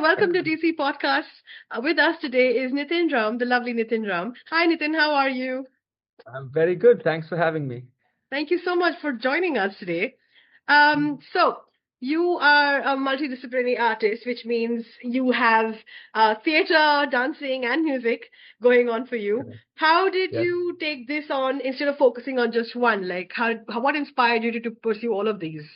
welcome to DC Podcast. With us today is Nithin Ram, the lovely Nithin Ram. Hi, Nithin, how are you? I'm very good. Thanks for having me. Thank you so much for joining us today. So, you are a multidisciplinary artist, which means you have theater, dancing, and music going on for you. Correct. How did Yes. you take this on instead of focusing on just one? Like, what inspired you to pursue all of these?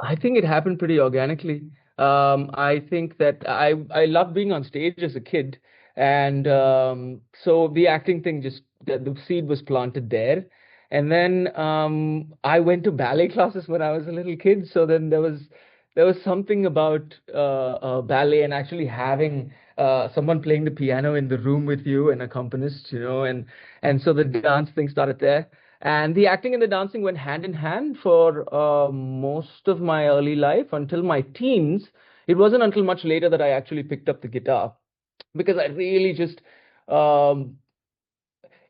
I think it happened pretty organically. I think that I loved being on stage as a kid, and so the acting thing just the seed was planted there. And then I went to ballet classes when I was a little kid. So then there was something about ballet and actually having someone playing the piano in the room with you, an accompanist, and so the dance thing started there. And the acting and the dancing went hand in hand for most of my early life until my teens. It wasn't until much later that I actually picked up the guitar because I really just um,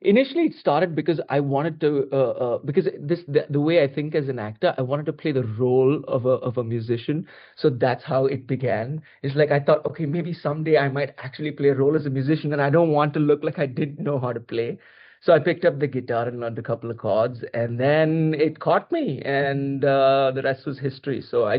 initially it started because I wanted to because the way I think as an actor, I wanted to play the role of a musician. So that's how it began. It's like I thought, okay, maybe someday I might actually play a role as a musician, and I don't want to look like I didn't know how to play. So I picked up the guitar and learned a couple of chords, and then it caught me, and the rest was history. So I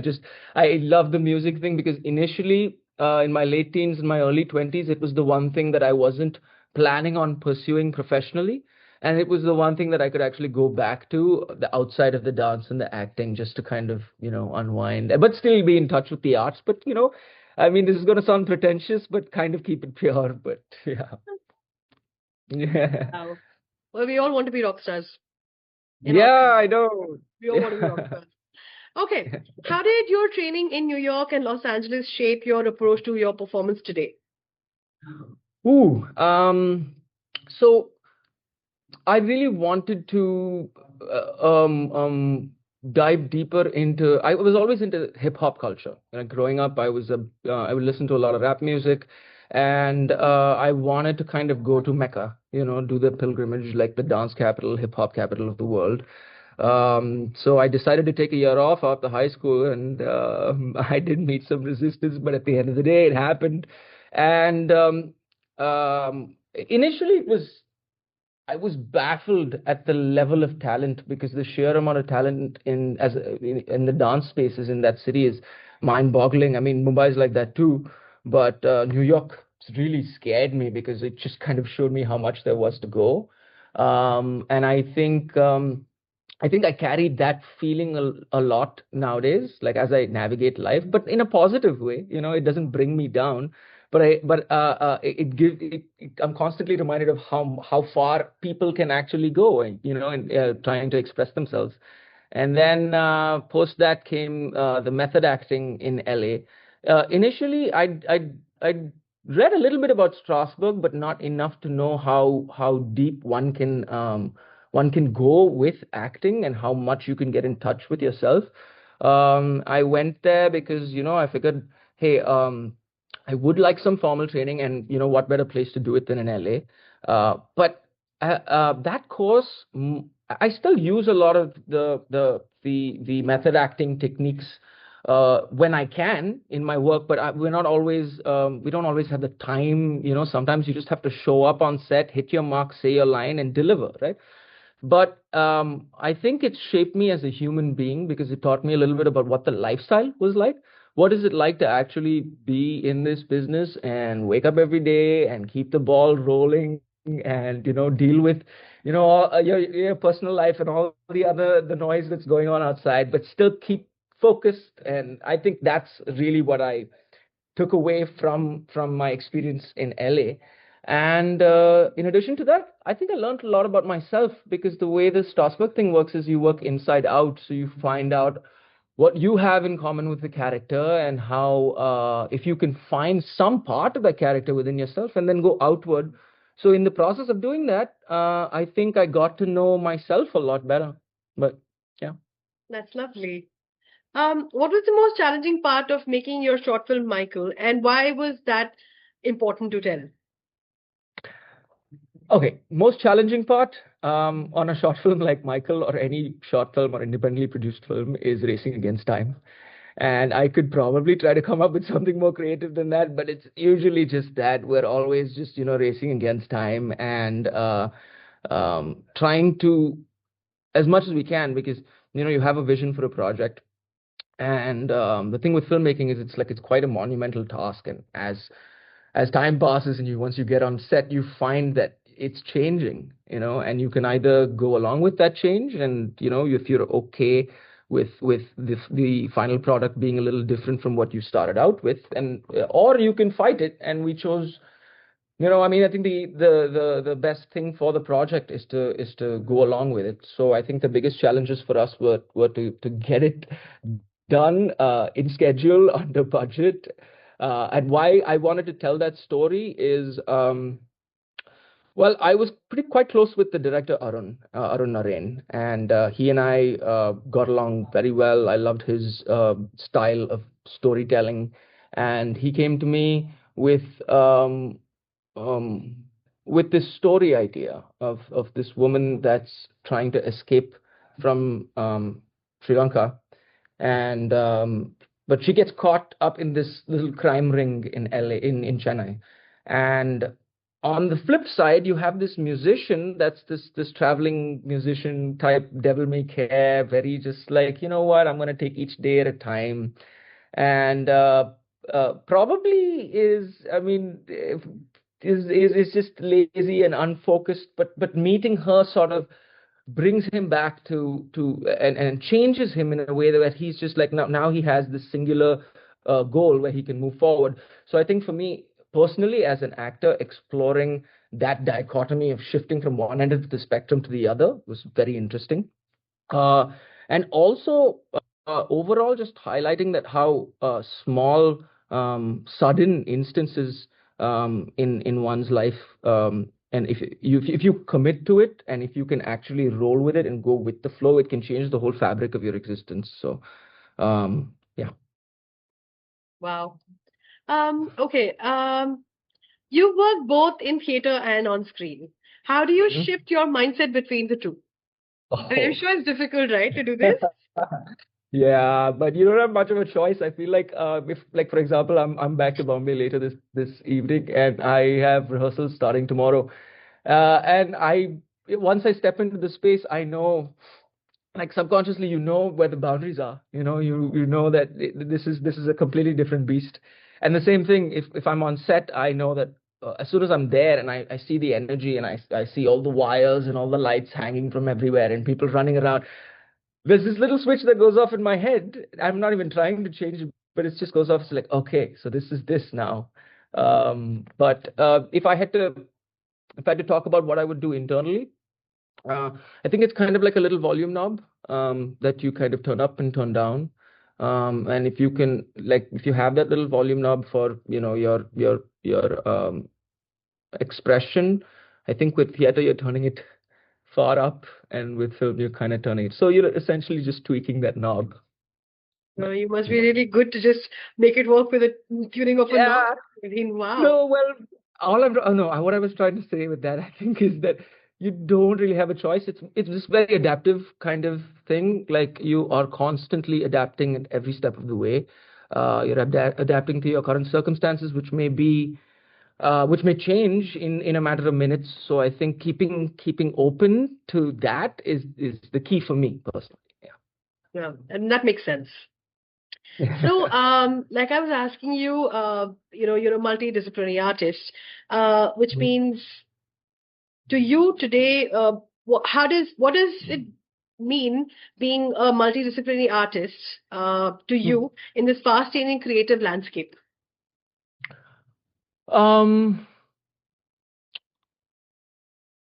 love the music thing because initially, in my late teens and my early 20s, it was the one thing that I wasn't planning on pursuing professionally. And it was the one thing that I could actually go back to the outside of the dance and the acting just to kind of, unwind, but still be in touch with the arts. But, I mean, this is going to sound pretentious, but kind of keep it pure. But yeah. Yeah. Wow. Well, we all want to be rock stars in our Yeah, I career. know. We all want to be rock Yeah. stars. Okay. How did your training in New York and Los Angeles shape your approach to your performance today? Ooh, so I really wanted to dive deeper into. I was always into hip hop culture. Growing up, I would listen to a lot of rap music, and I wanted to kind of go to Mecca. Do the pilgrimage, like the dance capital, hip hop capital of the world. So I decided to take a year off after high school, and I did meet some resistance, but at the end of the day, it happened. And initially, I was baffled at the level of talent because the sheer amount of talent in the dance spaces in that city is mind-boggling. I mean, Mumbai is like that too, but New York really scared me because it just kind of showed me how much there was to go. And I think I carried that feeling a lot nowadays, like as I navigate life, but in a positive way. It doesn't bring me down, I'm constantly reminded of how far people can actually go, and trying to express themselves. And then post that came the method acting in LA. Initially, I read a little bit about Strasbourg, but not enough to know how deep one can go with acting and how much you can get in touch with yourself. I went there because I figured, hey, I would like some formal training, and what better place to do it than in LA? But that course, I still use a lot of the method acting techniques when I can in my work, but we don't always have the time. Sometimes you just have to show up on set, hit your mark, say your line, and deliver, right? But I think it shaped me as a human being because it taught me a little bit about what the lifestyle was like. What is it like to actually be in this business and wake up every day and keep the ball rolling and deal with all, your personal life and all the noise that's going on outside, but still keep focused. And I think that's really what I took away from my experience in LA. And in addition to that, I think I learned a lot about myself because the way the Strasbourg thing works is you work inside out. So you find out what you have in common with the character and how, if you can find some part of that character within yourself and then go outward. So in the process of doing that, I think I got to know myself a lot better. But yeah. That's lovely. What was the most challenging part of making your short film, Michael, and why was that important to tell? Okay, most challenging part on a short film like Michael or any short film or independently produced film is racing against time. And I could probably try to come up with something more creative than that, but it's usually just that we're always just, racing against time and trying to, as much as we can, because, you have a vision for a project. And the thing with filmmaking is it's quite a monumental task. And as time passes and once you get on set, you find that it's changing, and you can either go along with that change and, if you're okay with the final product being a little different from what you started out with, and or you can fight it. And we chose, I mean, I think the best thing for the project is to go along with it. So I think the biggest challenges for us were to get it done in schedule, under budget. And why I wanted to tell that story is, well, I was quite close with the director Arun Narain, and he and I got along very well. I loved his style of storytelling, and he came to me um, with this story idea of this woman that's trying to escape from Sri Lanka, and but she gets caught up in this little crime ring in LA, in Chennai. And on the flip side, you have this musician that's this traveling musician type, devil may care, very just like, you know what, I'm gonna take each day at a time. And probably is, I mean, is just lazy and unfocused, but meeting her sort of brings him back to and changes him in a way that he's just like, now he has this singular goal where he can move forward. So I think for me personally, as an actor, exploring that dichotomy of shifting from one end of the spectrum to the other was very interesting. uh, and also overall just highlighting that how small sudden instances in one's life, and if you commit to it, and if you can actually roll with it and go with the flow, it can change the whole fabric of your existence. So yeah. Wow. Okay. You work both in theater and on screen. How do you Mhm. shift your mindset between the two? I mean, I'm Oh. sure it's difficult, right, to do this? Yeah, but you don't have much of a choice. I feel like if, like, for example, I'm back to Bombay later this evening, and I have rehearsals starting tomorrow. And once I step into the space, I know, like, subconsciously, where the boundaries are. You know that this is a completely different beast. And the same thing, if I'm on set, I know that as soon as I'm there and I see the energy, and I see all the wires and all the lights hanging from everywhere and people running around, there's this little switch that goes off in my head. I'm not even trying to change it, but it just goes off. It's like, okay, so this is this now. But if I had to talk about what I would do internally, uh, I think it's kind of like a little volume knob that you kind of turn up and turn down. And if you can, like, if you have that little volume knob for, your expression, I think with theater you're turning it far up, and with film you're kind of turning it. So you're essentially just tweaking that knob. You must be really good to just make it work with the tuning of a knob. Yeah. I mean, wow. No, well, oh no, what I was trying to say with that, I think, is that you don't really have a choice. It's just very adaptive kind of thing. Like, you are constantly adapting at every step of the way. You're adapting to your current circumstances, which may change in a matter of minutes. So I think keeping open to that is the key for me personally. Yeah, and that makes sense. Yeah. So, like I was asking you, you're a multidisciplinary artist, which means to you today, what does it mean being a multidisciplinary artist, to you in this fast-changing creative landscape? Um,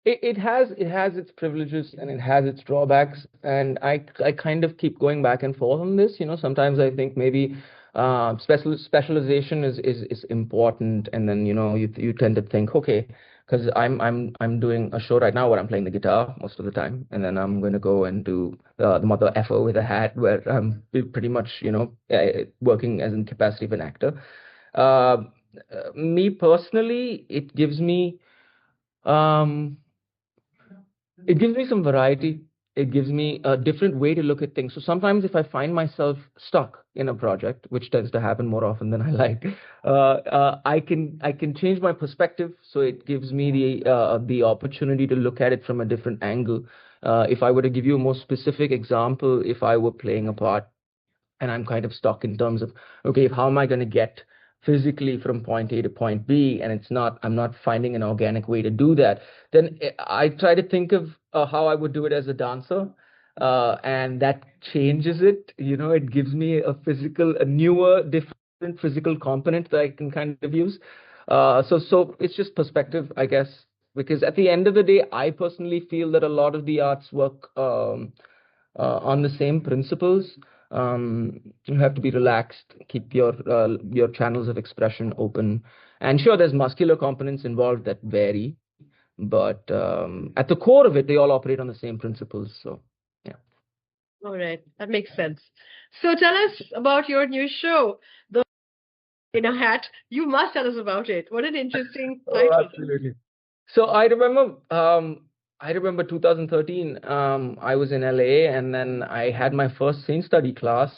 it has its privileges and it has its drawbacks, and I kind of keep going back and forth on this. Sometimes I think maybe specialization is important, and then you tend to think, okay, because I'm doing a show right now where I'm playing the guitar most of the time, and then I'm going to go and do the mother effer with a hat, where I'm pretty much working as in capacity of an actor. Me personally, um it gives me some variety. It gives me a different way to look at things. So sometimes if I find myself stuck in a project, which tends to happen more often than I like, I can change my perspective. So it gives me the opportunity to look at it from a different angle. If I were to give you a more specific example, if I were playing a part and I'm kind of stuck in terms of, okay, how am I going to get physically from point A to point B, and I'm not finding an organic way to do that, then I try to think of how I would do it as a dancer, and that changes it. It gives me a newer, different physical component that I can kind of use. So it's just perspective, I guess, because at the end of the day, I personally feel that a lot of the arts work on the same principles. You have to be relaxed, keep your channels of expression open, and sure, there's muscular components involved that vary, but at the core of it, they all operate on the same principles. So, yeah. All right, that makes sense. So tell us about your new show, The in a Hat. You must tell us about it. What an interesting Oh, title. absolutely. So I remember 2013. I was in LA, and then I had my first scene study class.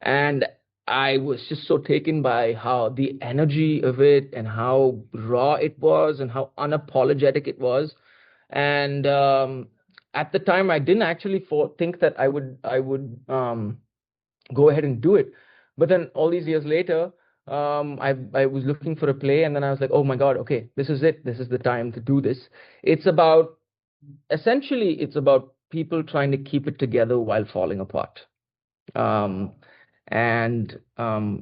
And I was just so taken by how the energy of it and how raw it was and how unapologetic it was. And at the time, I didn't actually think that I would go ahead and do it. But then all these years later, I was looking for a play, and then I was like, oh my God, okay, this is it. This is the time to do this. It's about essentially it's about people trying to keep it together while falling apart. Um, and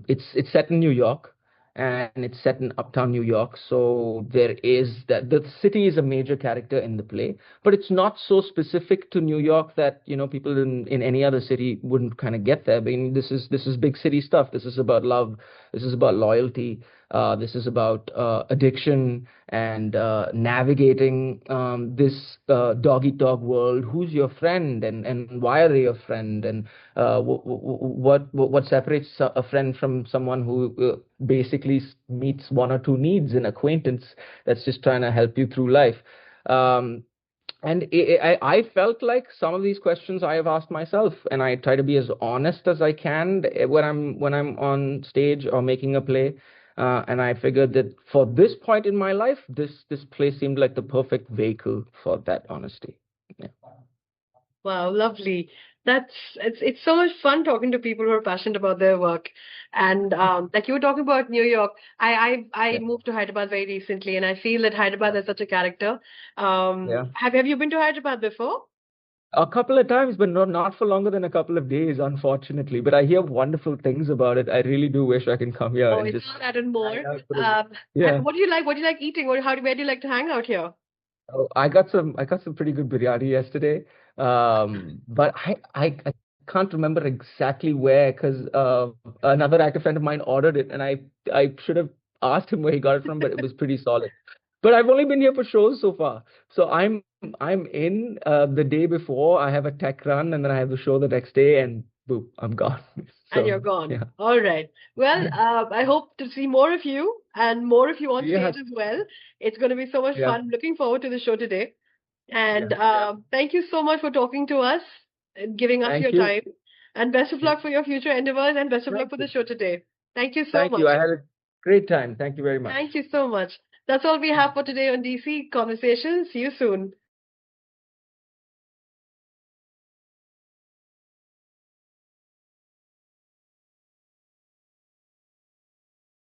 it's set in New York, and it's set in uptown New York. So there is that the city is a major character in the play, but it's not so specific to New York that people in any other city wouldn't kind of get there. I mean, this is big city stuff. This is about love. This is about loyalty. This is about addiction and navigating this dog eat dog world. Who's your friend, and why are they your friend, and what separates a friend from someone who basically meets one or two needs, an acquaintance that's just trying to help you through life. Um, and I felt like some of these questions I have asked myself, and I try to be as honest as I can when I'm on stage or making a play. And I figured that for this point in my life, this play seemed like the perfect vehicle for that honesty. Yeah. Wow, lovely. It's so much fun talking to people who are passionate about their work. And like you were talking about New York, I Yeah. moved to Hyderabad very recently, and I feel that Hyderabad has such a character. Yeah. Have you been to Hyderabad before? A couple of times, but not for longer than a couple of days, unfortunately. But I hear wonderful things about it. I really do wish I can come here Oh, and it's just not that and more. hang out for a. Um, Yeah. what do you like? What do you like eating? Where do you like to hang out here? Oh, I got some pretty good biryani yesterday. But I can't remember exactly where because another actor friend of mine ordered it, and I should have asked him where he got it from, but it was pretty solid. But I've only been here for shows so far. So I'm in the day before. I have a tech run, and then I have the show the next day, and boom, I'm gone. And you're So gone. yeah. All right. Well, I hope to see more of you and more of you on Yeah. stage as well. It's going to be so much Yeah. fun. Looking forward to the show today. And Yeah. thank you so much for talking to us and giving us your Thank you. time. And best of Yeah. luck for your future endeavors and best of luck Thank for the you. show today. Thank you so Thank you. much. I had a great time. Thank you very much. Thank you so much. That's all we have for today on DC Conversations. See you soon.